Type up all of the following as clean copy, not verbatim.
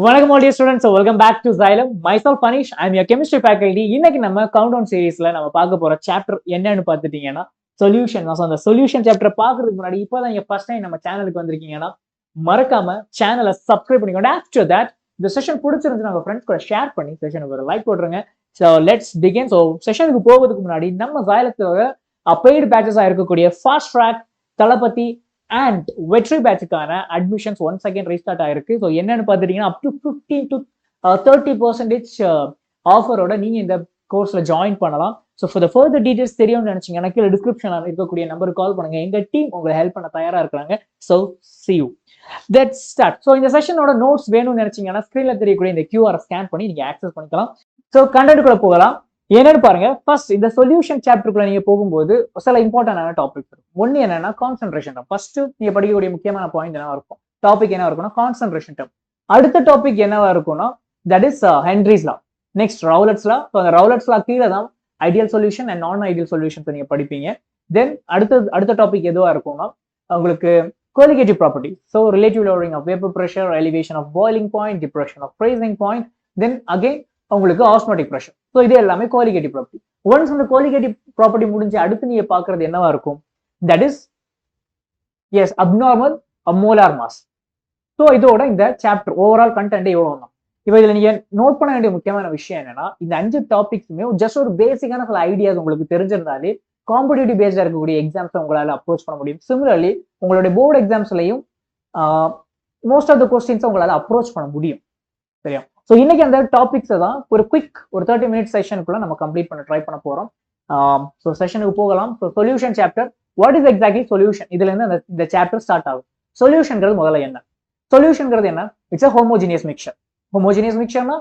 வணக்கம் all dear students, so welcome back to Xylem. Myself Anish, I am your chemistry faculty. இன்னைக்கு நம்ம countdown சீரிஸ்ல நம்ம பார்க்க போற சாப்டர் என்னன்னு பார்த்துட்டீங்கன்னா சொல்யூஷன். அந்த சொல்யூஷன் சாப்டர் பார்க்கறதுக்கு முன்னாடி இப்போதான் நீங்க ஃபர்ஸ்ட் டைம் நம்ம சேனலுக்கு வந்திருக்கீங்கன்னா மறக்காம சேனலை சப்ஸ்கிரைப் பண்ணிக்கோங்க. ஆஃப்டர் தட் இந்த செஷன் பிடிச்சிருந்து நம்ம ஃப்ரெண்ட்ஸ் கூட ஷேர் பண்ணி செஷனுக்கு ஒரு லைக் போட்டுருங்க. So let's begin. ஸோ செஷனுக்கு போகிறதுக்கு முன்னாடி நம்ம Xylemத்தோட பெய்டு பேட்சஸாக இருக்கக்கூடிய ஃபாஸ்ட் ட்ராக், தளபதி அண்ட் வெற்றி பேட்சுக்கான அட்மிஷன்ஸ் ஒன்ஸ் அகைன் ரீஸ்டார்ட் ஆயிருக்கு. ஸோ என்னன்னு பார்த்துட்டீங்கன்னா அப் டு 15 to 30% ஆஃபரோட நீங்க இந்த கோர்ஸ்ல ஜாயின் பண்ணலாம். So for the further details தெரியும்னு நினைச்சீங்கன்னா கீழே டிஸ்கிரிப்ஷன்ல இருக்கக்கூடிய நம்பருக்கு கால் பண்ணுங்க. எங்க டீம் உங்களை ஹெல்ப் பண்ண தயாரா இருக்கிறாங்க. So see you. Let's start. So இந்த செஷனோட நோட்ஸ் வேணும்னு நினைச்சீங்கன்னா ஸ்கிரீன்ல தெரியக்கூடிய இந்த QR ஸ்கேன் பண்ணி நீங்க ஆக்சஸ் பண்ணிக்கலாம். ஸோ கண்டென்ட்குள்ள போகலாம். என்னன்னு பாருங்க. ஃபர்ஸ்ட் இந்த சொல்யூஷன் சாப்டருக்குள்ள நீங்க போகும்போது சில இம்பார்ட்டன்டான டாபிக்ஸ் இருக்கும். ஒன்னு என்னன்னா கான்சென்ட்ரேஷன் டேர்ம். ஃபர்ஸ்ட் நீங்க படிக்கக்கூடிய முக்கியமான பாயிண்ட் என்னவா இருக்கும், டாபிக் என்னவா இருக்கும்னா கான்சென்ட்ரேஷன் டேர்ம். அடுத்த டாபிக் என்னவா இருக்கும்னா that is Henry's law. Next Raoult's law. So அந்த ரவுலட்ஸ் லா கீழே தான் ஐடியல் சொல்யூஷன் அண்ட் நான் ஐடியல் சொல்யூஷன் நீங்க படிப்பீங்க. தென் அடுத்த டாபிக் எதுவா இருக்கும்னா உங்களுக்கு colligative property. So relative lowering of vapour pressure, elevation of boiling point, depression of freezing point, then again உங்களுக்கு ஆஸ்மோட்டிக் ப்ரெஷர். ஸோ இது எல்லாமே கோலிகேட்டிவ் ப்ராப்பர்ட்டி. ஒன்ஸ் அந்த கோலிகேட்டிவ் ப்ராப்பர்ட்டி முடிஞ்சு அடுத்து நீங்க பாக்குறது என்னவா இருக்கும், that is as abnormal molar mass. So இதோட இந்த சாப்டர் ஓவரால் கண்டென்ட் எவ்வளவு தான். இப்போ இதுல நீங்க நோட் பண்ண வேண்டிய முக்கியமான விஷயம் என்னன்னா இந்த 5 டாபிக்ஸுமே ஜஸ்ட் ஒரு பேசிக்கான சில ஐடியாஸ் உங்களுக்கு தெரிஞ்சிருந்தாலே காம்படிட்டிவ் பேஸ்டா இருக்கக்கூடிய எக்ஸாம்ஸ் உங்களால அப்ரோச் பண்ண முடியும். சிமிலர்லி உங்களுடைய போர்டு எக்ஸாம்ஸ்லையும் மோஸ்ட் ஆஃப் த கொஸ்டின்ஸ் உங்களால அப்ரோச் பண்ண முடியும். சரியா? ஸோ இன்னைக்கு அந்த டாபிக்ஸை தான் ஒரு குவிக் ஒரு 30 மினிட் செஷனுக்குள்ள நம்ம கம்ப்ளீட் பண்ண ட்ரை பண்ண போறோம். ஸோ செஷனுக்கு போகலாம். So solution chapter, what is exactly solution, இதுல இருந்து இந்த சாப்டர் ஸ்டார்ட் ஆகும். சொல்யூஷன்ங்கிறது முதல்ல என்ன? சொல்யூஷன்ங்கிறது என்ன? It's a homogeneous mixture. Homogeneous மிக்சர்னா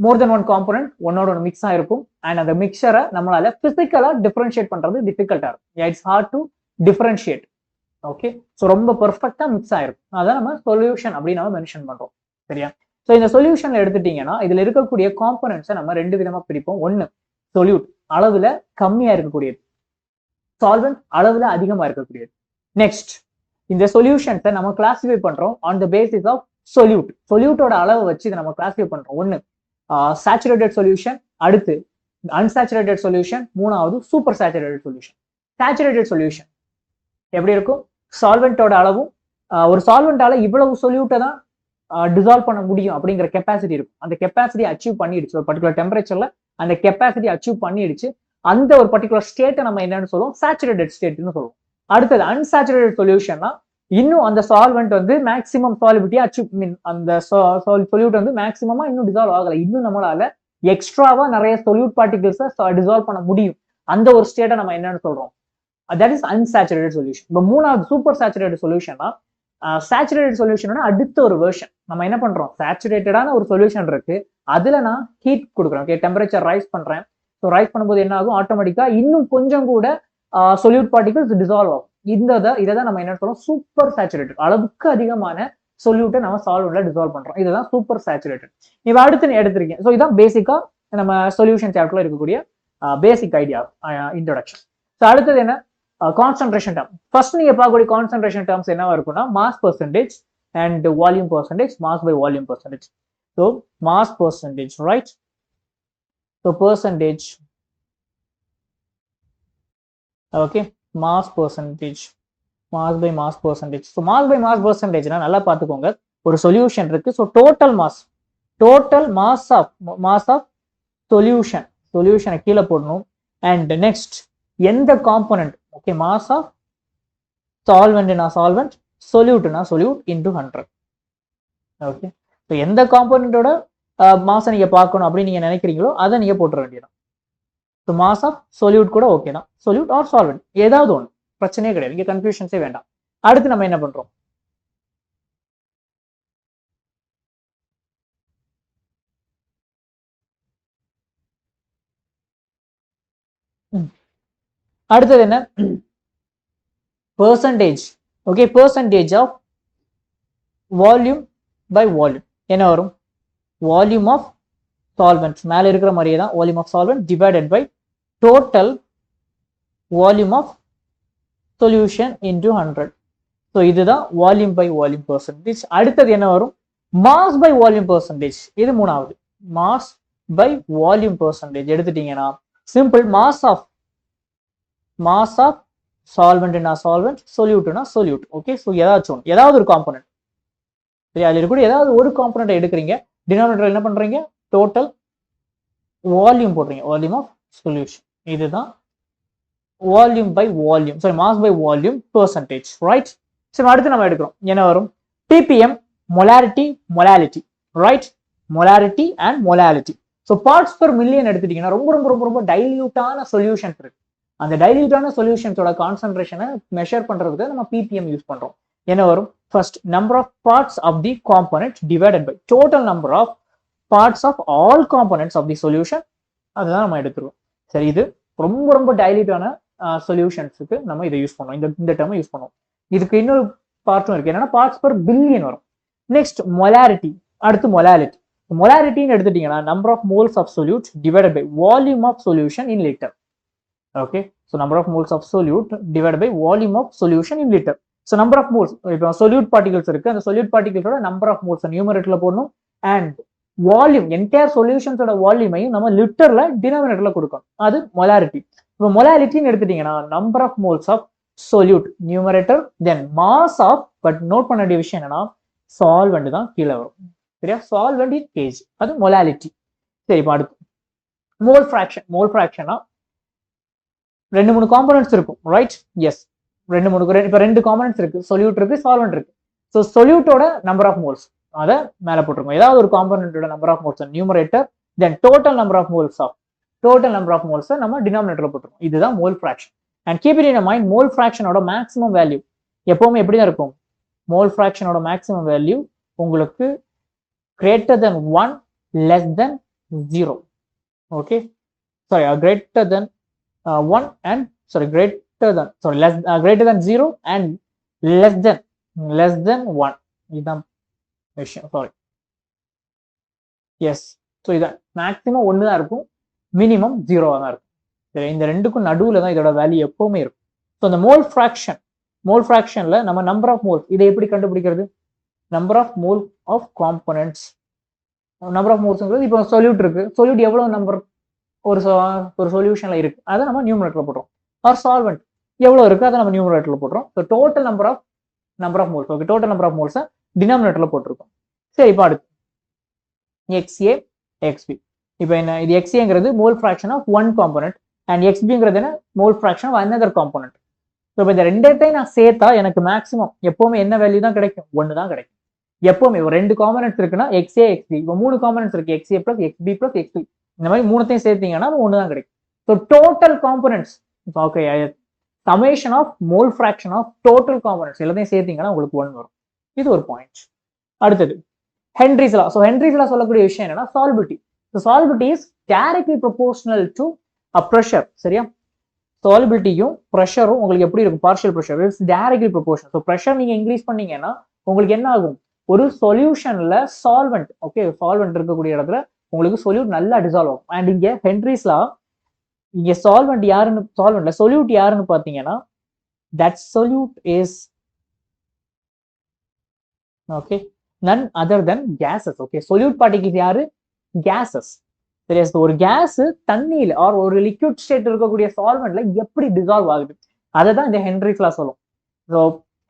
மோர் தென் ஒன் காம்பனன்ட் ஒன்னோட ஒன்று மிக்ஸ் ஆயிருக்கும். அண்ட் அந்த மிக்சரை நம்மளால பிசிக்கலா டிஃபரன்ஷியேட் பண்றது டிஃபிகல்ட்டா இருக்கும். It's hard to differentiate. Okay, so ரொம்ப பெர்ஃபெக்டா மிக்ஸ் ஆயிருக்கும். அதான் நம்ம சொல்யூஷன் அப்படின்னு நம்ம மென்ஷன் பண்றோம். சரியா? ஸோ இந்த சொல்யூஷன்ல எடுத்துட்டீங்கன்னா இதுல இருக்கக்கூடிய காம்பனன்ட்ஸை நம்ம 2 விதமா பிரிப்போம். ஒன்னு சொல்யூட், அளவுல கம்மியா இருக்கக்கூடியது. சால்வெண்ட், அளவுல அதிகமா இருக்கக்கூடியது. நெக்ஸ்ட் இந்த சொல்யூஷன்ஸை நம்ம கிளாசிஃபை பண்றோம் on the basis of solute. சொல்யூட்டோட அளவை வச்சு இதை நம்ம கிளாசிஃபை பண்றோம். ஒன்னு சேச்சுரேட்டட் சொல்யூஷன், அடுத்து அன்சாச்சுரேட்டட் சொல்யூஷன், மூணாவது super saturated solution. Saturated solution எப்படி இருக்கும்? சால்வெண்டோட அளவும் ஒரு சால்வெண்டால இவ்வளவு சொல்யூட்டை தான் டிசால்வ் பண்ண முடியும் அப்படிங்கிற கெப்பாசிட்டி இருக்கும். அந்த கெப்பாசிட்டி அச்சீவ் பண்ணிடுச்சு ஒரு பர்டிகுலர் டெம்பரேச்சர்ல, அந்த கெப்பாசிட்டி அச்சீவ் பண்ணிடுச்சு. அந்த ஒரு பர்டிகுலர் ஸ்டேட்டை நம்ம என்னன்னு சொல்லுவோம், சேச்சுரேட்டட் ஸ்டேட்னு சொல்லுவோம். அடுத்தது அன்சாச்சுரேட்டட் சொல்யூஷன்னா இன்னும் அந்த சால்வெண்ட் வந்து மேக்ஸிமம் சாலிபிலிட்டியா அச்சீவ், மீன் அந்த சொல்யூட் வந்து மேக்ஸிமமா இன்னும் டிசால்வ் ஆகல. இன்னும் நம்மளால எக்ஸ்ட்ராவா நிறைய சொல்யூட் பார்ட்டிகல்ஸை டிசால்வ் பண்ண முடியும். அந்த ஒரு ஸ்டேட்டை நம்ம என்னன்னு சொல்றோம், தட் இஸ் அன்சாச்சுரேட்டட் சொல்யூஷன். இப்போ மூணாவது சூப்பர் சேச்சுரேட்டட் சொல்யூஷன்னா சேச்சுரேட்டட் சொல்யூஷனோட அடுத்த ஒரு வெர்ஷன். நம்ம என்ன பண்றோம், சேச்சுரேட்டடான ஒரு சொல்யூஷன் இருக்கு, அதுல நான் ஹீட் கொடுக்குறேன். ஓகே, டெம்பரேச்சர் ரைஸ் பண்றேன். ஸோ ரைஸ் பண்ணும்போது என்ன ஆகும், ஆட்டோமேட்டிக்கா இன்னும் கொஞ்சம் கூட சொல்யூட் பார்ட்டிகல்ஸ் டிசால்வ் ஆகும். இதை தான் நம்ம என்ன சொல்றோம், சூப்பர் சேச்சுரேட்டட். அளவுக்கு அதிகமான சொல்யூட்டை நம்ம சால்வெண்ட்ல டிசால்வ் பண்றோம். இதுதான் சூப்பர் சேச்சுரேட்டட். இப்போ அடுத்து எடுத்திருக்கேன். ஸோ இதான் பேசிக்கா நம்ம சொல்யூஷன் சாப்டர்ல இருக்கக்கூடிய பேசிக் ஐடியா இன்ட்ரோடக்ஷன். ஸோ அடுத்தது என்ன, கான்சன்ட்ரேஷன் டேர்ம். ஃபர்ஸ்ட் நீங்க பார்க்கக்கூடிய கான்சன்ட்ரேஷன் டேர்ம்ஸ் என்னவா இருக்கும்னா mass percentage and volume percentage, mass by volume percentage. So mass percentage, right? So percentage, okay, mass percentage, mass by mass percentage. So mass by mass பெர்சன்டேஜ்னா நல்லா பார்த்துக்கோங்க, ஒரு solution இருக்கு. So total mass of சொல்யூஷனை கீழே போடணும். And next எந்த component, okay, mass of சால்வெண்ட்னா சால்வெண்ட், சொல்யூட்னா சொல்யூட் இன்டூ 100. ஓகே, ஸோ எந்த காம்பனன்ட்டோட மாஸை நீங்க பார்க்கணும் அப்படின்னு நீங்க நினைக்கிறீங்களோ அதை நீங்க போட்டுற வேண்டியதான். ஸோ மாஸ் ஆஃப் சொல்யூட் கூட ஓகே தான், சொல்யூட் ஆர் சால்வெண்ட் ஏதாவது ஒன்று, பிரச்சனையே கிடையாது, இங்க கன்ஃபியூஷன்ஸே வேண்டாம். அடுத்து நம்ம என்ன பண்றோம், அடுத்தது என்ன, percentage. Okay, percentage of volume by volume என்ன வரும், வால்யூம் ஆஃப் சால்வெண்ட் மேல இருக்கிற மாதிரியே தான், volume of solvent divided by total volume of solution into 100. So இதுதான் வால்யூம் பை வால்யூம் பெர்சன்டேஜ். அடுத்தது என்ன வரும், மாஸ் பை வால்யூம் பெர்சன்டேஜ், இது மூணாவது. மாஸ் பை வால்யூம் பெர்சன்டேஜ் எடுத்துட்டீங்கன்னா சிம்பிள் மாஸ் ஆஃப் சால்வெண்ட்னா சால்வெண்ட், சொல்யூட்னா சொல்யூட். ஓகே, ஸோ ஏதாவது ஒரு காம்பனன்ட், சரி, அதில் இருக்கக்கூடிய ஏதாவது ஒரு காம்பனன்ட் எடுக்கிறீங்க, டினாமினேட்டர் என்ன பண்றீங்க, டோட்டல் வால்யூம் போடுறீங்க, வால்யூம் ஆஃப் சொல்யூஷன். இதுதான் volume by volume, sorry mass by volume percentage, right? சரி, அடுத்து நம்ம எடுக்கிறோம், என்ன வரும், ppm molarity molality, right? Molarity and molality. So parts per million எடுத்துட்டீங்கன்னா ரொம்ப ரொம்ப ரொம்ப ரொம்ப டைல்யூட்டான சொல்யூஷன்ஸ் இருக்கு. அந்த டைல்யூட்டான சொல்யூஷன்ஸோட கான்சென்ட்ரேஷனை மெஷர் பண்றதுக்கு நம்ம ppm யூஸ் பண்றோம். என்ன வரும், first number of parts of the component divided by total number of parts of all components of the solution, அதுதான் நம்ம எடுத்துருவோம். சரி, இது ரொம்ப ரொம்ப டைல்யூட்டான சொல்யூஷன்ஸுக்கு நம்ம இதை யூஸ் பண்ணுவோம், இந்த டேர்மை யூஸ் பண்ணுவோம். இதுக்கு இன்னொரு பார்ட்டும் இருக்கு, என்னன்னா பார்ட்ஸ் பெர் பில்லியன் வரும். நெக்ஸ்ட் மொலாரிட்டி, அடுத்து மொலாலிட்டி. மொலாரிட்டின்னு எடுத்துட்டீங்கன்னா number of moles of solute divided by volume of solution in litre. Okay, so number of moles of solute divided by volume of solution in litre. So number of moles, இப்போ solute particles இருக்கு, அந்த solute பார்ட்டிகல்ஸோட number of moles நியூமரேட்டர்ல போடணும், and volume entire சொல்யூஷன்ஸோட வால்யூமையும் நம்ம லிட்டர்ல டினாமினேட்டர்ல கொடுக்கணும், அது மொலாரிட்டி. இப்போ மொலாலிட்டின்னு எடுத்துட்டீங்கன்னா number of moles of solute numerator, then mass of, but note பண்ண வேண்டிய விஷயம் என்னன்னா சால்வெண்ட் தான் கீழே வரும், சரியா? சால்வெண்ட் இன் கேஜ், அது மொலாலிட்டி. சரி, இப்போ அடுத்து மோல் ஃபிராக்ஷன். மோல் ஃபிராக்ஷனா ரெண்டு மூணு காம்பனன்ட்ஸ் இருக்கும், ரைட்? எஸ், இப்போ ரெண்டு காம்பனன்ட்ஸ் இருக்கு, சொல்யூட் இருக்கு, சால்வெண்ட் இருக்கு. ஸோ சொல்யூட்டோட நம்பர் ஆஃப் மோல்ஸ் அதை மேலே போட்டிருக்கோம், ஏதாவது ஒரு காம்பனன்ட்டோட number of moles numerator, then total number of moles நம்ம டினாமினேட்டர்ல போட்டிருக்கோம். இதுதான் mole fraction. And keep it in mind, mole ஃபிராக்ஷனோட மேக்ஸிமம் வேல்யூ எப்பவுமே எப்படி தான் இருக்கும், மோல் ஃபிராக்ஷனோட மேக்ஸிமம் வேல்யூ உங்களுக்கு greater than 1 less than 0. Okay, sorry, greater than 1 and greater than 0 and less than 1. இதுதான் விஷயம், சாரி. எஸ், ஸோ இதான் மேக்ஸிமம் 1 தான் இருக்கும், மினிமம் 0 தான் இருக்கும். சரி, இந்த ரெண்டுக்கும் நடுவில் தான் இதோட வேல்யூ எப்பவுமே இருக்கும். ஸோ இந்த மோல் ஃபிராக்ஷன்ல நம்ம நம்பர் ஆஃப் மோல்ஸ், இதை எப்படி கண்டுபிடிக்கிறது, number of mole of components, number of மோல்ஸ்ங்கிறது இப்போ சொல்யூட் இருக்கு, சொல்யூட் எவ்வளவு நம்பர் ஒரு சொல்யூஷன்ல இருக்கு, அதை நம்ம நியூமரேட்டர்ல போடுறோம். ஆர் சால்வெண்ட் எவ்வளவு இருக்கு, அதை நம்ம நியூமரேட்டர்ல போடுறோம். So total number of moles, okay, total number of மோல்ஸை டினாமினேட்டர்ல போட்டிருக்கோம். சரி, இப்போ அடுத்து XA XB. இப்போ என்ன, இது XAங்கிறது mole fraction of one component, and XBங்கிறது என்ன, mole fraction of another component. So இப்போ இந்த ரெண்டையும் நான் சேர்த்தா எனக்கு மேக்ஸிமம் எப்பவுமே என்ன வேல்யூ தான் கிடைக்கும், 1 தான் கிடைக்கும். எப்பவுமே ஒரு ரெண்டு காம்பனன்ட்ஸ் இருக்குன்னா XA XB, இப்போ 3 காம்பனன்ட்ஸ் இருக்கு, XA plus XB plus XB, இந்த மாதிரி மூணுத்தையும் சேர்த்தீங்கன்னா 1 தான் கிடைக்கும். So total components, okay, summation of mole fraction of total components எல்லாத்தையும் சேர்த்தீங்கன்னா உங்களுக்கு 1 வரும். இது ஒரு பாயிண்ட். அடுத்தது Henry's law. So Henry's law சொல்லக்கூடிய விஷயம் என்னன்னா solubility. So solubility is directly proportional to a pressure, சரியா? சால்பிலிட்டியும் ப்ரெஷரும் உங்களுக்கு எப்படி இருக்கும், partial pressure is directly proportional. So pressure நீங்க இன்க்ரீஸ் பண்ணீங்கன்னா உங்களுக்கு என்ன ஆகும், ஒரு சொல்யூஷன்ல சால்வெண்ட், ஓகே, சால்வெண்ட் இருக்கக்கூடிய இடத்துல உங்களுக்கு சொல்யூட் நல்லா டிசால்வ் ஆகும். அண்ட் இங்க ஹென்ரிஸ் லா, இங்க சொல்யூட் யாருன்னு பாத்தீங்கன்னா that solute is okay none other than gases. okay, solute particles யாரு, gases. சரியா? ஒரு கேஸ் தண்ணியில ஆர் ஒரு லிக்விட் ஸ்டேட் இருக்கக்கூடிய சால்வெண்ட்ல எப்படி டிசால்வ் ஆகுது, அதை தான் இந்த ஹென்ரிஸ் லா சொல்லும். So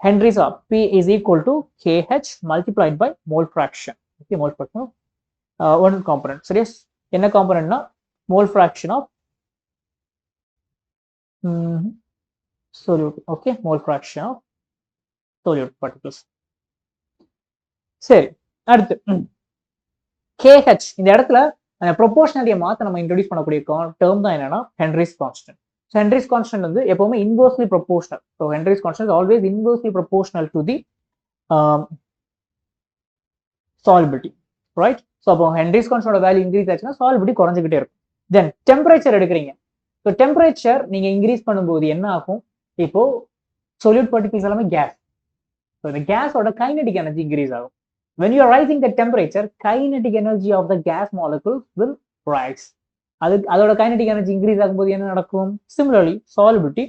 Henry's law, P is equal to KH multiplied by mole fraction. okay, mole fraction of one component. சரியா? என்ன காம்பனன்ட்னா mole fraction of solute. okay, mole fraction of solute particles. சரி, அடுத்து KH. இந்த இடத்துல ப்ரொபோர்ஷனலியை மாற்ற நம்ம இன்ட்ரோடியூஸ் பண்ணக்கூடிய டேர்ம் தான் என்னன்னா Henry's constant. So Henry's constant வந்து எப்பவுமே inversely proportional. So Henry's constant always inversely proportional to the solubility, right? So அப்போ ஹென்ரிஸ் கான்ஸ்டன்டோட வேல்யூ இன்க்ரீஸ் ஆச்சுன்னா சால்பிலிட்டி குறைஞ்சிக்கிட்டே இருக்கும். தென் டெம்பரேச்சர் எடுக்கிறீங்க. ஸோ டெம்பரேச்சர் நீங்க இன்க்ரீஸ் பண்ணும்போது என்ன ஆகும், இப்போ சொல்யூட் பார்ட்டிகல்ஸ் எல்லாமே கேஸ். ஸோ இந்த கேஸோட கைனடிக் எனர்ஜி இன்க்ரீஸ் ஆகும். When you are rising the temperature, kinetic energy of the gas molecules will rise. அதோட kinetic energy increase ஆகும்போது என்ன நடக்கும், similarly solubility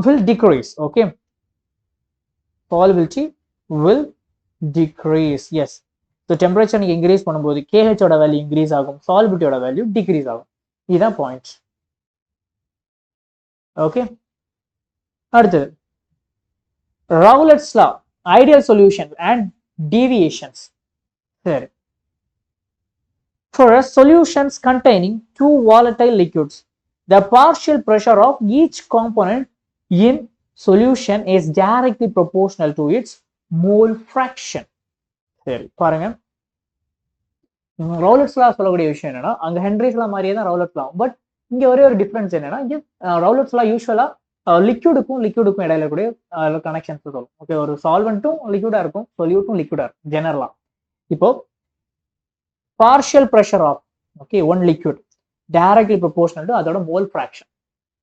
will decrease. okay, solubility will decrease. Yes. So temperature நீங்கள் increase பண்ணும்போது கேஹெச்சோட value increase ஆகும், சால்பிலிட்டியோட value degrees ஆகும். இதுதான் பாயிண்ட். ஓகே, அடுத்தது ரவுலட்ஸ் லா, ஐடியல் சொல்யூஷன் அண்ட் டீவியேஷன்ஸ். சரி, for solutions containing two volatile liquids, the partial pressure of each component in solution is directly proportional to its mole fraction. சரி பாருங்க, ரவுலட்ஸ் லா சொல்லக்கூடிய விஷயம் என்னன்னா, அங்க ஹென்ரிஸ் லா மாதிரியே தான் ரவுலட்ஸ் லா, பட் இங்க ஒரே ஒரு டிஃபரன்ஸ் என்னன்னா, இங்க ரவுலட்ஸ் லா யூஸ்வலா லிக்விடுக்கும் இடையில கூடிய கனெக்ஷன்ஸ் சொல்லும். ஓகே, ஒரு சால்வெண்ட்டும் லிக்விடா இருக்கும், சொல்யூட்டும் லிக்விடா இருக்கும் ஜெனரலா. இப்போ partial pressure of one liquid directly proportional to அதோட மோல் ஃபிராக்ஷன்.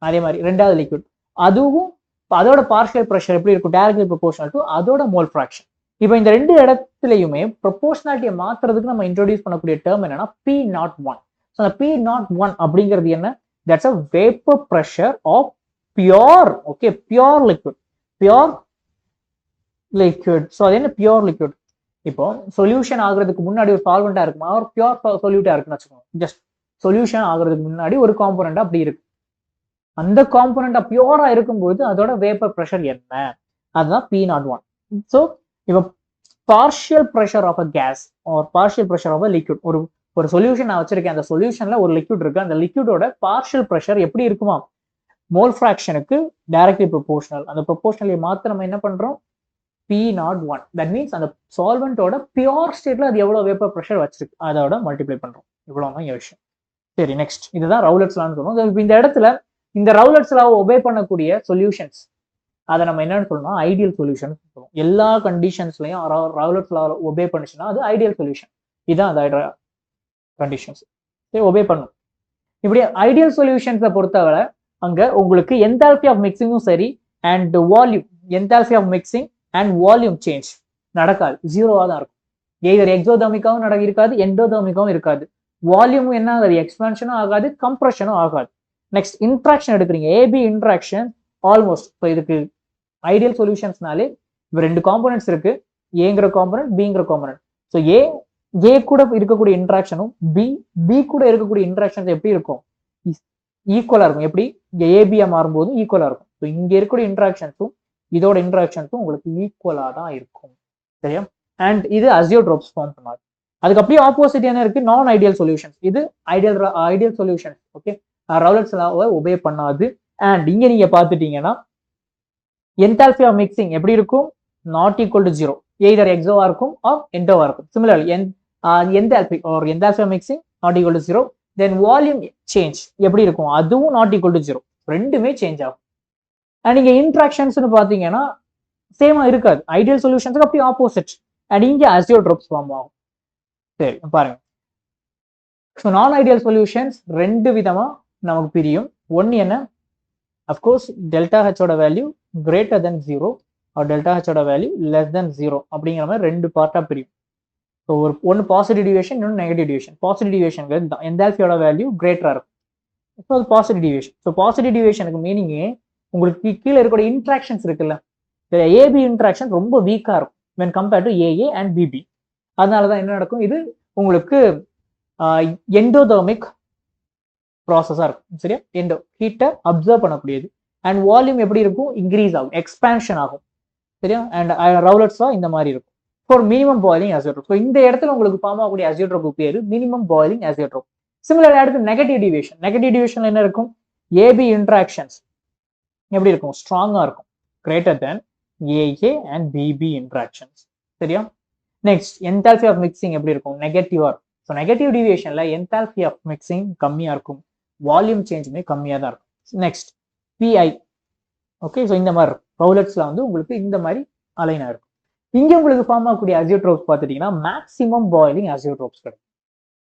அதே மாதிரி ரெண்டாவது லிக்விட், அதுவும் அதோட பார்ஷியல் ப்ரெஷர் எப்படி இருக்கும், டைரக்ட்லி ப்ரொபோர்ஷனல் டு அதோட மோல் ஃபிராக்ஷன். இப்போ இந்த ரெண்டு இடத்துலையுமே ப்ரொபோர்ஷனாலிட்டியை மாத்துறதுக்கு நம்ம இன்ட்ரோடியூஸ் பண்ணக்கூடிய டேர்ம் என்னன்னா P01. ஸோ அந்த P01 அப்படிங்கிறது என்ன, that's a vapour pressure of pure pure liquid. So அது என்ன பியோர் லிக்விட், இப்போ சொல்யூஷன் ஆகுறதுக்கு முன்னாடி ஒரு சால்வெண்டா இருக்குமா, ஒரு பியூர் சொல்யூட்டா இருக்குன்னு வச்சுக்கோங்க. ஜஸ்ட் சொல்யூஷன் ஆகுறதுக்கு முன்னாடி ஒரு காம்போனண்டா அப்படி இருக்கு, அந்த காம்போனண்டா பியூரா இருக்கும்போது அதோட வேப்பர் ப்ரெஷர் என்ன, அதுதான் P01. ஸோ இப்போ partial pressure of a gas or partial pressure of a liquid, ஒரு சொல்யூஷன் நான் வச்சிருக்கேன், அந்த சொல்யூஷன்ல ஒரு லிக்விட் இருக்கு, அந்த லிக்விடோட பார்ஷியல் ப்ரெஷர் எப்படி இருக்குமா, மோல் ஃபிராக்ஷனுக்கு டைரக்ட்லி ப்ரொபோர்ஷனல். அந்த ப்ரொபோர்ஷனலை மாத்த நம்ம என்ன பண்றோம், P01. தட் மீன்ஸ் அந்த சால்வெண்டோட பியூர் ஸ்டேட்ல அது எவ்வளவு வேப்பர் ப்ரெஷர் வச்சிருக்கு அதோட மல்டிப்ளை பண்றோம். இவ்வளவுதான் விஷயம். சரி, நெக்ஸ்ட் இதுதான் ரவுலட்ஸ் லான்னு சொல்லுவோம். இந்த இடத்துல இந்த ரவுலட்ஸ் லாவை ஒபே பண்ணக்கூடிய சொல்யூஷன்ஸ் அதை நம்ம என்னன்னு சொல்லணும், ஐடியல் சொல்யூஷன் சொல்லுவோம். எல்லா கண்டிஷன்ஸ்லயும் ரவுலட்ஸ் லா ஒபே பண்ணுச்சுன்னா அது ஐடியல் சொல்யூஷன். இதுதான் அந்த கண்டிஷன்ஸ் ஒபே பண்ணும். இப்படி ஐடியல் சொல்யூஷன்ஸை பொறுத்தவரை அங்க உங்களுக்கு என்தால்பி ஆஃப் மிக்சிங்கும் சரி and volume, enthalpy of mixing and volume change நடக்காது, ஜீரோவா தான் இருக்கும். எய்தர் எக்ஸோதர்மிக்காவும் இருக்காது, எண்டோதர்மிக்காவும் இருக்காது. வால்யூமும் என்ன ஆகாது, எக்ஸ்பான்ஷனும் ஆகாது, கம்ப்ரெஷனும் ஆகாது. நெக்ஸ்ட் இன்ட்ராக்ஷன் எடுக்கிறீங்க, ஏபி இன்ட்ராக்ஷன் ஆல்மோஸ்ட். இப்போ இதுக்கு ஐடியல் சொல்யூஷன்ஸ்னாலே இப்போ ரெண்டு காம்போனன்ட்ஸ் இருக்கு, ஏங்கிற காம்போனன்ட், பிங்கிற காம்போனன்ட். ஸோ ஏ கூட இருக்கக்கூடிய இன்ட்ராக்ஷனும் பி கூட இருக்கக்கூடிய இன்ட்ராக்ஷன்ஸ் எப்படி இருக்கும், ஈக்குவலா இருக்கும். எப்படி ஏபியா மாறும்போது ஈக்குவலா இருக்கும். ஸோ இங்க இருக்கக்கூடிய இன்ட்ராக்ஷன்ஸும் இதோட இன்ட்ராக்ஷன்ஸும் உங்களுக்கு ஈக்குவலா தான் இருக்கும். சரியா, அண்ட் இது அசியோட்ரோப்ஸ் ஃபார்ம் பண்ணாது. அதுக்கு அப்படியே ஆப்போசிட் என்ன இருக்கு, நான் ஐடியல் சொல்யூஷன்ஸ். இது ஐடியல் சொல்யூஷன்ஸ். ஓகே, ரவுலட்ஸ் லாவை ஒபே பண்ணாது. அண்ட் இங்க நீங்க பாத்துட்டீங்கன்னா என்தால்பி ஆஃப் மிக்சிங் எப்படி இருக்கும், not equal to zero, either எக்ஸோவா இருக்கும் ஆர் எண்டோவா இருக்கும். Similarly enthalpy of mixing not equal to zero. Then volume change எப்படி இருக்கும், அதுவும் நாட் ஈக்குவல் டு ஜீரோ, ரெண்டுமே சேஞ்ச் ஆகும். அண்ட் இங்க இன்ட்ராக்ஷன்ஸ்னு பாத்தீங்கன்னா சேமா இருக்காது, ஐடியல் சொல்யூஷன்ஸுக்கு அப்படியே ஆப்போசிட். அண்ட் இங்க அசியோட்ரோப்ஸ் ஃபார்ம் ஆகும். சரி பாருங்க, ஸோ நான் ஐடியல் சொல்யூஷன்ஸ் ரெண்டு விதமா நமக்கு பிரியும். ஒன்னு என்ன, அஃப்கோர்ஸ் டெல்டா ஹெச்சோட value greater than zero or delta ஹெச்சோட வேல்யூ லெஸ் தென் ஜீரோ அப்படிங்கிற மாதிரி ரெண்டு பார்ட்டா பிரியும். ஸோ ஒன்று பாசிட்டிவ் டிவியேஷன், இன்னொன்று நெகட்டிவ் டிவியேஷன். பாசிட்டிவ் டிவியேஷன் தான் என்தால்பியோட வேல்யூ கிரேட்டரா இருக்கும். ஸோ அது பாசிட்டிவ் டிவியேஷன். ஸோ பாசிட்டிவ் டிவியேஷனுக்கு மீனிங் உங்களுக்கு கீழே இருக்கக்கூடிய இன்ட்ராக்ஷன்ஸ் இருக்குல்ல, ஏபி இன்ட்ராக்ஷன் ரொம்ப வீக்கா இருக்கும் when compared to A A and B B. அதனாலதான் என்ன நடக்கும், இது உங்களுக்கு எண்டோதர்மிக் ப்ராசஸா இருக்கும். சரியா, ஹீட்டை அப்சர்வ் பண்ணக்கூடியது. அண்ட் வால்யூம் எப்படி இருக்கும், இன்க்ரீஸ் ஆகும், எக்ஸ்பான்ஷன் ஆகும். சரியா, அண்ட் ரவுலட்ஸ் லா இந்த மாதிரி இருக்கும் for minimum boiling azeotrope. So இந்த இடத்துல உங்களுக்கு ஃபார்ம் ஆகக்கூடிய அசியோட்ரோப் பேரு மினிமம் பாயிலிங் அசியோட்ரோப். சிமிலர் அடுத்து நெகட்டிவ் டிவியேஷன். நெகட்டிவ் டிவியேஷன்ல என்ன இருக்கும், ஏபி இன்ட்ராக்ஷன்ஸ் எப்படி இருக்கும், ஸ்ட்ராங்கா இருக்கும், greater than AA and BB interactions. சரியா, நெக்ஸ்ட் என்தால்பி ஆஃப் மிக்சிங் எப்படி இருக்கும், நெகட்டிவா இருக்கும். ஸோ நெகட்டிவ் டிவியேஷன்ல என்தால்பி ஆஃப் மிக்சிங் கம்மியா இருக்கும், வால்யூம் சேஞ்சுமே கம்மியா தான் இருக்கும். நெக்ஸ்ட் பிஐ. ஓகே, ஸோ இந்த மாதிரி ரவுலட்ஸ்ல வந்து உங்களுக்கு இந்த மாதிரி அலைனா இருக்கும். இங்க உங்களுக்கு ஃபார்ம் ஆகக்கூடிய அசியோட்ரோப்ஸ் பார்த்துட்டீங்கன்னா மேக்ஸிமம் பாயிலிங் அசியோட்ரோப்ஸ் கிடைக்கும்.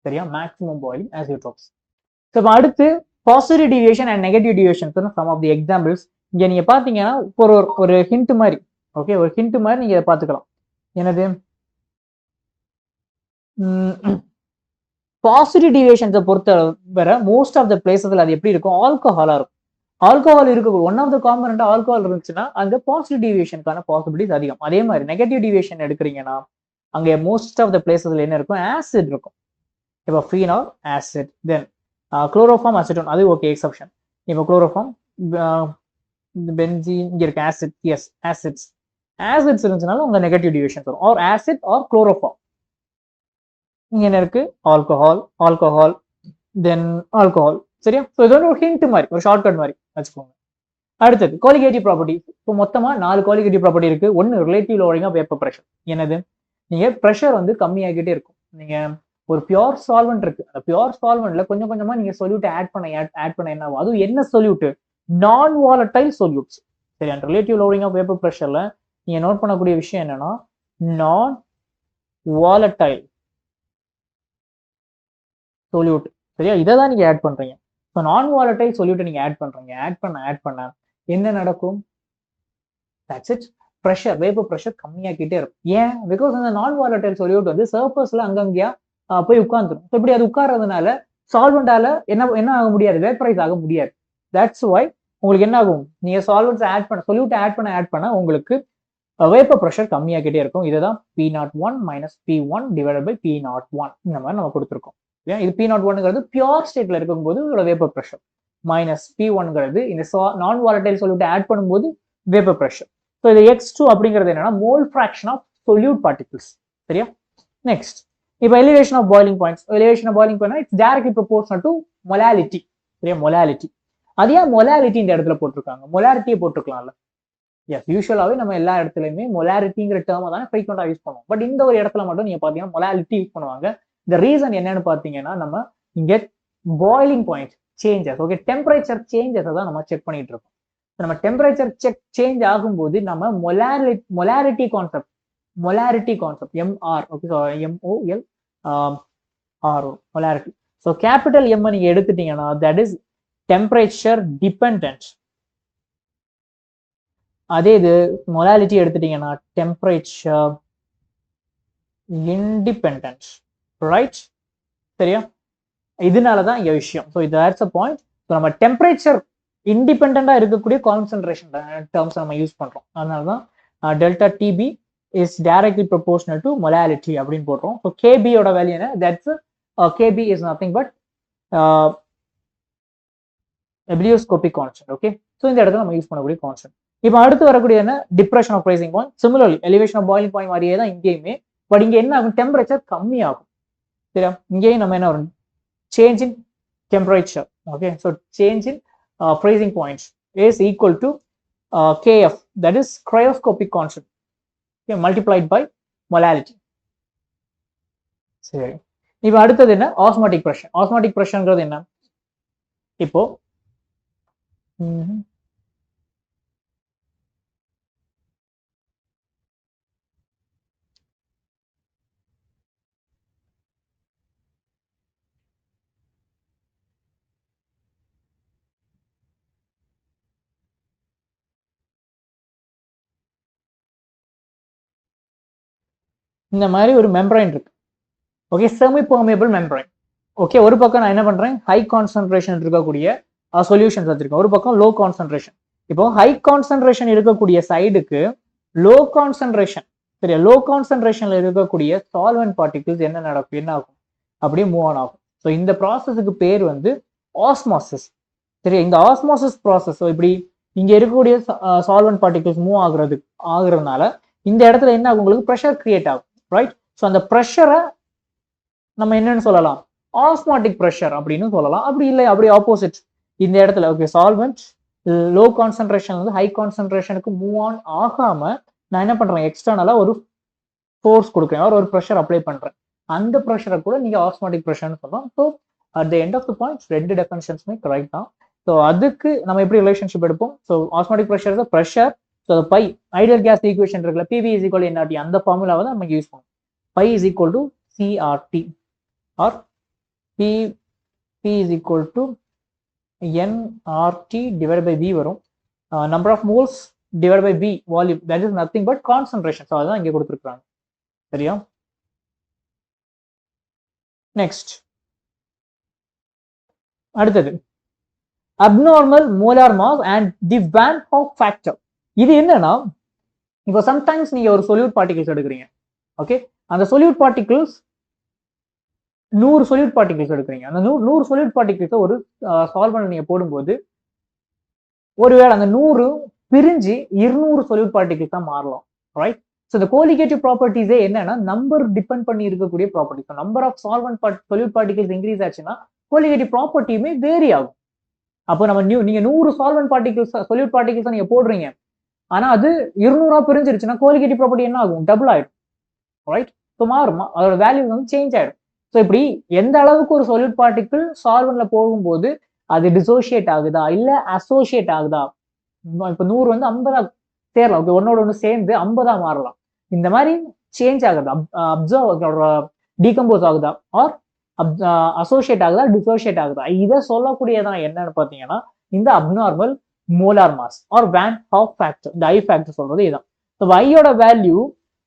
சரியா, மேக்ஸிமம் பாயிலிங் அசியோட்ரோப்ஸ். ஸோ இப்போ அடுத்து positive deviation and negative deviation some of the examples. இங்க நீங்க பாத்தீங்கன்னா ஒரு ஹிண்ட் மாதிரி, ஓகே, ஒரு ஹிண்ட் மாதிரி நீங்க இதை பாத்துக்கலாம். எனது பாசிட்டிவ் டிவியேஷன்ஸை பொறுத்த வரை மோஸ்ட் ஆஃப் த பிளேசஸ்ல அது எப்படி இருக்கும், ஆல்கஹாலா இருக்கும். ஆல்கஹால் இருக்க one of the component alcohol இருந்துச்சுன்னா அங்க பாசிட்டிவ் டிவியேஷனுக்கான பாசிபிலிட்டிஸ் அதிகம். அதே மாதிரி நெகட்டிவ் டிவியேஷன் எடுக்கிறீங்கன்னா அங்கே மோஸ்ட் ஆஃப் த பிளேசஸ்ல என்ன இருக்கும், ஆசிட் இருக்கும். இப்போ ஃபீனால் ஆசிட், தென் குளோரோஃபார்ம் அசிட்டோன், அது ஓகே எக்ஸப்ஷன். இப்போ குளோரோஃபார்ம், பென்சீன், இங்க இருக்கு ஆசிட், எஸ் ஆசிட்ஸ். ஆசிட்ஸ் இருந்துச்சுனாலும் உங்க நெகட்டிவ் டிவிஷன்ஸ் வரும், ஆர் ஆசிட் ஆர் குளோரோஃபார்ம். இங்க என்ன இருக்கு, ஆல்கஹால், ஆல்கஹால், தென் ஆல்கஹால். சரியா? ஸோ இது வந்து ஒரு ஹிண்ட் மாதிரி, ஒரு ஷார்ட்கட் மாதிரி வச்சுக்கோங்க. அடுத்தது கோலிகேட்டிவ் ப்ராப்பர்ட்டி. இப்போ மொத்தமா 4 கோலிகேட்டிவ் ப்ராப்பர்ட்டி இருக்கு. ஒன்னு relative lowering of vapour pressure. என்னது, நீங்க ப்ரெஷர் வந்து கம்மியாகிட்டே இருக்கும். நீங்க ஒரு பியோர் சால்வெண்ட் இருக்கு, அந்த பியோர் சால்வெண்ட்ல கொஞ்சம் கொஞ்சமா நீங்க சொல்யூட் ஆட் பண்ண என்ன ஆகும், அதுவும் என்ன சொல்யூட், நான் வாலடைல் சொல்யூட்ஸ். சரி, அந்த ரிலேட்டிவ் லோவரிங் ஆஃப் வேப்பர் பிரஷர்ல நீங்க நோட் பண்ணக்கூடிய விஷயம் என்னன்னா, நான் வாலடைல் சொல்யூட். சரியா, இதை தான் நீங்க ஆட் பண்றீங்க. ஸோ நான் வாலடைல் சொல்யூட்டை நீங்க ஆட் பண்றீங்க. ஆட் பண்ண என்ன நடக்கும், that's it, pressure, vapour pressure கம்மியாக்கிட்டே இருக்கும். ஏன், பிகாஸ் அந்த நான் வாலடைல் சொல்யூட் வந்து சர்ஃபேஸ்ல அங்கங்கேயா போய் உட்கார்ந்துடும். ஸோ இப்படி அது உட்கார்றதுனால சால்வெண்டால என்ன ஆக முடியாது, வேப்பரைஸ் ஆக முடியாது. தட்ஸ் வை உங்களுக்கு என்ன ஆகும், நீங்க சால்வெண்ட்ஸ் ஆட் பண்ண, சொல்யூட் ஆட் பண்ண உங்களுக்கு வேப்பர் ப்ரெஷர் கம்மியாக்கிட்டே இருக்கும். இதுதான் P01 minus P1 divided by P01 இந்த மாதிரி நம்ம கொடுத்துருக்கோம். இது P01ங்கிறது பியோர் ஸ்டேட்ல இருக்கும்போது உங்களோட வேப்பர் ப்ரெஷர், மைனஸ் P1ங்கிறது இந்த நான் வாலடைல் சொல்யூட் ஆட் பண்ணும்போது வேப்பர் ப்ரெஷர். ஸோ இது X2 அப்படிங்கிறது என்னன்னா mole fraction of solute particles. சரியா? நெக்ஸ்ட், இப்போ elevation of boiling points. Elevation of boiling point it's directly proportional to molality. சரியா, மொலாலிட்டி. அது ஏன் மொலாலிட்டி இந்த இடத்துல போட்டிருக்காங்க, மொலாரிட்டியை போட்டிருக்கலாம்ல. எஸ், யூஸ்வலாவே நம்ம எல்லா இடத்துலயுமே மொலாரிட்டிங்கிற டேர்மை தான் ஃப்ரீக்வெண்டா யூஸ் பண்ணுவோம். பட் இந்த ஒரு இடத்துல மட்டும் நீங்க பாத்தீங்கன்னா மொலாலிட்டி யூஸ் பண்ணுவாங்க. இந்த ரீசன் என்னன்னு பாத்தீங்கன்னா, நம்ம இங்க boiling point changes, okay, temperature changes தான் நம்ம செக் பண்ணிட்டு இருக்கோம். நம்ம டெம்பரேச்சர் சேஞ்ச் ஆகும்போது நம்ம molarity concept MR, okay, MOL RO molarity. So capital M நீங்க எடுத்துட்டீங்கன்னா தட் இஸ் டெம்பரேச்சர் டிபெண்டன்ட். அதே இது மொலாலிட்டி எடுத்துட்டீங்கன்னா டெம்பரேச்சர் இன்டிபெண்டன்ட், ரைட்? சரியா, இதனாலதான் இங்க விஷயம். So that's a point. So நம்ம டெம்பரேச்சர் இண்டிபெண்டா இருக்கக்கூடிய கான்சென்ட்ரேஷன் டேர்ம்ஸ் நம்ம யூஸ் பண்றோம். அதனாலதான் delta TB is directly proportional to molality அப்படின்னு போடுறோம். ஸோ கேபியோட வேல்யூ என்ன, that's KB is nothing but ebullioscopic constant. Okay, so இந்த இடத்துல நம்ம யூஸ் பண்ணக்கூடிய கான்ஸ்டன்ட். இப்போ அடுத்து வரக்கூடிய என்ன, depression of freezing point. Similarly elevation of boiling point மாதிரியே தான் இங்கேயுமே, பட் இங்க என்ன ஆகும், டெம்பரேச்சர் கம்மி ஆகும். சரியா, இங்கேயும் நம்ம என்ன வரும், change in temperature. Okay, so change in freezing points is equal to Kf, that is cryoscopic constant, okay, multiplied by molality. சரி, இப்போ அடுத்தது என்ன, ஆஸ்மாட்டிக் பிரஷர். ஆஸ்மாட்டிக் பிரஷர்ங்கிறது என்ன, இப்போ இந்த மாதிரி ஒரு மெம்பரைன் இருக்கு. Okay, semi permeable membrane. Okay, ஒரு பக்கம் நான் என்ன பண்றேன், ஹை கான்சென்ட்ரேஷன் இருக்கக்கூடிய சொல்யூஷன்ஸ் வச்சிருக்கேன், ஒரு பக்கம் லோ கான்சென்ட்ரேஷன். இப்போ ஹை கான்சென்ட்ரேஷன் இருக்கக்கூடிய சைடுக்கு லோ கான்சென்ட்ரேஷன், சரியா, லோ கான்சென்ட்ரேஷன்ல இருக்கக்கூடிய சால்வெண்ட் பார்ட்டிகிள்ஸ் என்ன நடக்கும், என்ன ஆகும், அப்படியே மூவ் ஆன் ஆகும். ஸோ இந்த ப்ராசஸுக்கு பேர் வந்து ஆஸ்மாசிஸ். சரியா, இந்த ஆஸ்மாசிஸ் ப்ராசஸ் இப்படி இங்க இருக்கக்கூடிய சால்வெண்ட் பார்ட்டிகிள்ஸ் மூவ் ஆகுறதுனால இந்த இடத்துல என்ன ஆகும், உங்களுக்கு ப்ரெஷர் கிரியேட் ஆகும், ரைட்? ஸோ அந்த ப்ரெஷரை நம்ம என்னன்னு சொல்லலாம், ஆஸ்மாட்டிக் ப்ரெஷர் அப்படின்னு சொல்லலாம். அப்படி இல்லை, அப்படி ஆப்போசிட் இந்த இடத்துல, ஓகே, சால்வெண்ட் லோ கான்சென்ட்ரேஷன் வந்து ஹை கான்சென்ட்ரேஷனுக்கு மூவ் ஆன் ஆகாம நான் என்ன பண்றேன், எக்ஸ்டர்னலா ஒரு ஃபோர்ஸ் கொடுக்குறேன், ஒரு ப்ரெஷர் அப்ளை பண்றேன். அந்த ப்ரெஷரை கூட நீங்க ஆஸ்மாட்டிக் ப்ரெஷர்னு சொல்லலாம். So at the end of the point ரெண்டு டெஃபினிஷன்ஸுமே கரெக்ட் தான். ஸோ அதுக்கு நம்ம எப்படி ரிலேஷன்ஷிப் எடுப்போம், so osmotic pressure is pressure. So by ideal gas equation இருக்குல்ல, PV is equal to nRT, அந்த ஃபார்முலாவை தான் நம்ம யூஸ் பண்ணுவோம். Pi is equal to CRT or P is equal to nRT divided by V வரும். Number of moles divided by V volume, that is nothing but concentration. So அதுதான் இங்கே கொடுத்துருக்காங்க. சரியா, நெக்ஸ்ட் அடுத்தது abnormal molar mass and the van Hoff factor. இது என்னன்னா, இப்போ sometimes நீங்க ஒரு சொல்யூட் பார்ட்டிகல்ஸ் எடுக்கிறீங்க, ஓகே, அந்த solute particles 100 solute particles எடுக்கிறீங்க. அந்த 100 solute particles ஒரு சால்வெண்ட் நீங்க போடும்போது ஒருவேளை அந்த 100 பிரிஞ்சு 200 solute particles தான் மாறலாம், ரைட்? ஸோ இந்த கோலிகேட்டிவ் ப்ராப்பர்ட்டிஸே என்னன்னா நம்பர் டிபெண்ட் பண்ணி இருக்கக்கூடிய property. So number of solute particles increase ஆச்சுன்னா கோலிகேட்டிவ் ப்ராப்பர்ட்டியுமே வேரி ஆகும். அப்போ நம்ம நீங்க 100 solute particles நீங்க போடுறீங்க, ஆனா அது 200 பிரிஞ்சிருச்சுன்னா கோலிகேட்டிவ் ப்ராப்பர்ட்டி என்ன ஆகும்? டபுள் ஆயிடும், ரைட்? ஸோ மாறுமா, அதோட வேல்யூ வந்து சேஞ்ச் ஆயிடும். ஸோ இப்படி எந்த அளவுக்கு ஒரு solute particle சால்வெண்ட்ல போகும்போது அது டிசோசியேட் ஆகுதா இல்ல அசோசியேட் ஆகுதா, இப்போ 100 வந்து 50 சேரலாம், ஓகே, ஒன்னோட ஒன்று சேர்ந்து 50 மாறலாம். இந்த மாதிரி சேஞ்ச் ஆகுதா, டீகம்போஸ் ஆகுதா, ஆர் அசோசியேட் ஆகுதா, டிசோசியேட் ஆகுதா, இதை சொல்லக்கூடியதான் என்னன்னு பாத்தீங்கன்னா இந்த abnormal molar mass or van Hoff factor. இந்த ஐ ஃபேக்டர் சொல்றது இதுதான். ஸோ ஐயோட வேல்யூ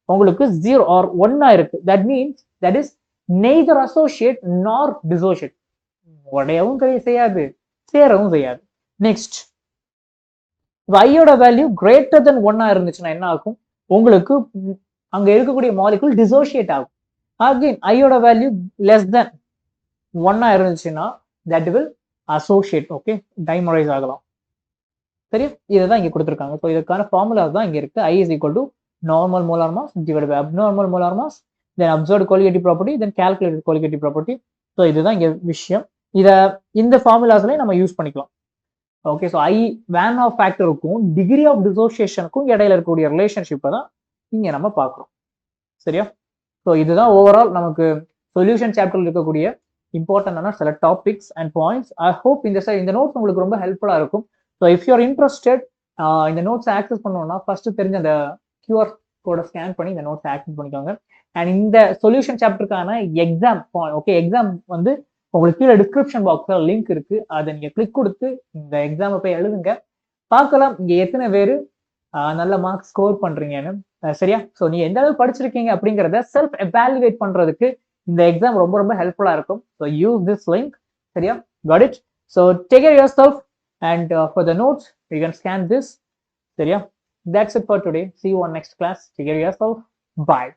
உங்களுக்கு 0 ஆர் 1 இருக்கு. That means that is neither associate நார் டிசோசியேட். உடையவும் செய்யாது, சேரவும் செய்யாது. நெக்ஸ்ட், ஐயோட வேல்யூ கிரேட்டர் தென் 1 இருந்துச்சுன்னா என்ன ஆகும்? உங்களுக்கு அங்க இருக்கக்கூடிய மாலிகுல் டிசோசியேட் ஆகும். அகைன் ஐயோட வேல்யூ லெஸ் தென் 1 இருந்துச்சுன்னா that will associate, okay, dimerise ஆகலாம். சரி, இதுதான் இங்க கொடுத்துருக்காங்க. ஸோ இதுக்கான ஃபார்முலா தான் இங்க இருக்கு. I is equal to normal molar mass divided by abnormal molar mass, then observed colligative property, then calculated colligative property. So இதுதான் இங்க விஷயம். இந்த ஃபார்முலாஸ்ல நம்ம யூஸ் பண்ணிக்கலாம். Okay, so i van Hoff ஃபேக்டருக்கும் டிகிரி ஆஃப் டிசோசியேஷனுக்கும் இடையில இருக்கக்கூடிய ரிலேஷன்ஷிப்பை தான் இங்க நம்ம பார்க்குறோம். சரியா? ஸோ இதுதான் ஓவரால் நமக்கு சொல்யூஷன் சாப்டர்ல இருக்கக்கூடிய இம்பார்ட்டன்டான சில topics and points. I hope இந்த நோட்ஸ் உங்களுக்கு ரொம்ப ஹெல்ப்ஃபுல்லா இருக்கும். ஸோ இஃப் யூஆர் இன்ட்ரெஸ்டட் இந்த நோட்ஸ் ஆக்சஸ் பண்ணணும்னா ஃபர்ஸ்ட் தெரிஞ்ச அந்த QR கோடை ஸ்கேன் பண்ணி இந்த நோட்ஸ் ஆக்சஸ் பண்ணிக்கோங்க. அண்ட் இந்த சொல்யூஷன் சாப்டருக்கான எக்ஸாம், ஓகே, எக்ஸாம் வந்து உங்களுக்கு கீழே டிஸ்கிரிப்ஷன் பாக்ஸ்ல லிங்க் இருக்கு, அதை நீங்க கிளிக் கொடுத்து இந்த எக்ஸாமை போய் எழுதுங்க. பார்க்கலாம் இங்க எத்தனை பேர் நல்ல மார்க்ஸ் ஸ்கோர் பண்றீங்கன்னு. சரியா? ஸோ நீங்க எந்த அளவுக்கு படிச்சிருக்கீங்க அப்படிங்கிறத செல்ஃப் எவாலுவேட் பண்றதுக்கு இந்த எக்ஸாம் ரொம்ப ரொம்ப ஹெல்ப்ஃபுல்லா இருக்கும். So use this link. சரியா? Got it? So take care yourself and for the notes you can scan this. That's it for today. See you on next class. Take care of yourself. Bye.